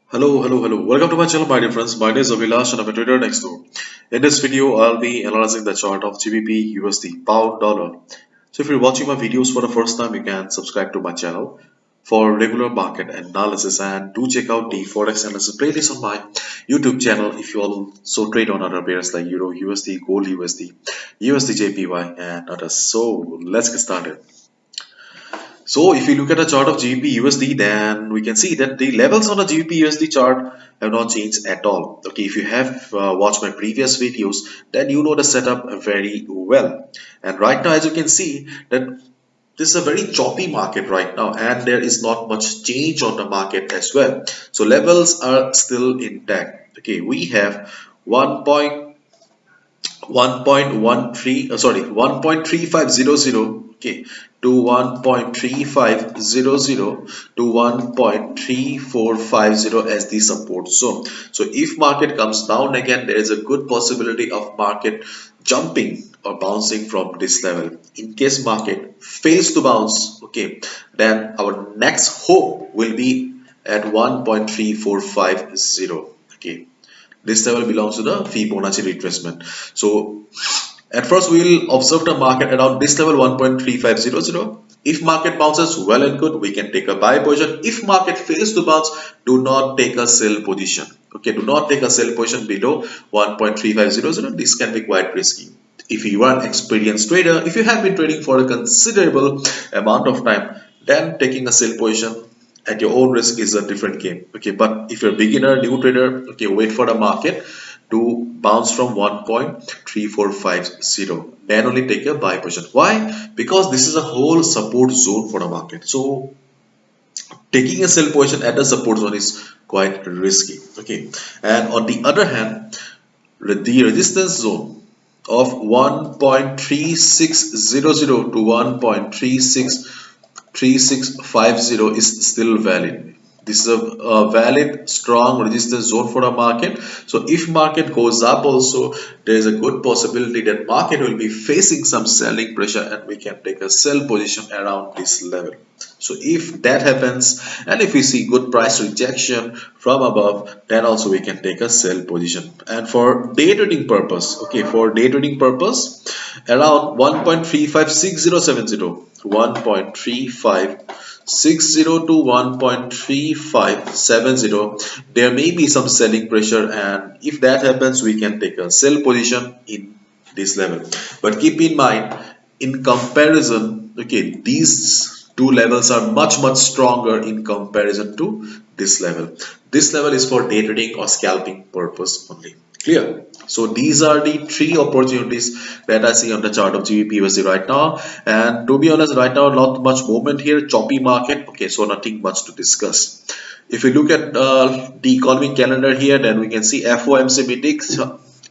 Hello. Welcome to my channel, my dear friends. My name is Avilash and I'm a trader next door. In this video, I'll be analyzing the chart of GBP USD, pound dollar. So if you're watching my videos for the first time, you can subscribe to my channel for regular market analysis, and do check out the Forex analysis playlist on my YouTube channel if you also trade on other pairs like Euro USD, Gold USD, USD JPY and others. So let's get started. So if you look at the chart of GBP USD, then we can see that the levels on the GBP USD chart have not changed at all. Okay, if you have watched my previous videos, then you know the setup very well. And right now, as you can see, that this is a very choppy market right now, and there is not much change on the market as well. So levels are still intact. Okay, we have 1.3500, okay, to 1.3500 to 1.3450 as the support zone. So if market comes down again, there is a good possibility of market jumping or bouncing from this level. In case market fails to bounce, okay, then our next hope will be at 1.3450. Okay, this level belongs to the Fibonacci retracement. So at first we will observe the market around this level 1.3500. If market bounces, well and good, we can take a buy position. If market fails to bounce, do not take a sell position. Okay, do not take a sell position below 1.3500. This can be quite risky. If you are an experienced trader, if you have been trading for a considerable amount of time, then taking a sell position at your own risk is a different game. Okay, but if you're a beginner, new trader, okay, wait for the market to bounce from 1.3450, then only take a buy position. Why? Because this is a whole support zone for the market. So taking a sell position at the support zone is quite risky. Okay, and on the other hand, the resistance zone of 1.3600 to 1.3650 is still valid. This is a valid strong resistance zone for a market. So if market goes up also, there is a good possibility that market will be facing some selling pressure and we can take a sell position around this level. So if that happens, and if we see good price rejection from above, then also we can take a sell position. And for day trading purpose, okay, for day trading purpose, around 1.356070, 1.3560 to 1.3570, there may be some selling pressure, and if that happens, we can take a sell position in this level. But keep in mind, in comparison, okay, these two levels are much stronger in comparison to this level. This level is for day trading or scalping purpose only. Clear? So these are the three opportunities that I see on the chart of GBP USD right now. And to be honest, right now not much movement here, choppy market. Okay, so nothing much to discuss. If we look at the economic calendar here, then we can see FOMC meetings,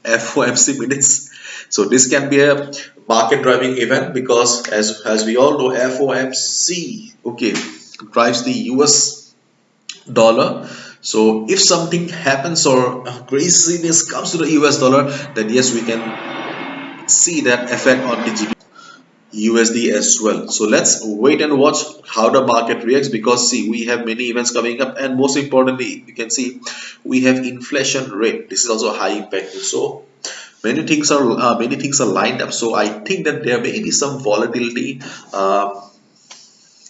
FOMC minutes. So this can be a market driving event, because as we all know, FOMC, okay, drives the US dollar. So if something happens or craziness comes to the US dollar, then yes, we can see that effect on the GBP USD as well. So let's wait and watch how the market reacts, because see, we have many events coming up, and most importantly, you can see we have inflation rate. This is also a high impact. So many things are lined up. So I think that there may be some volatility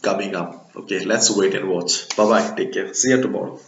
coming up. Okay, let's wait and watch. Bye bye. Take care. See you tomorrow.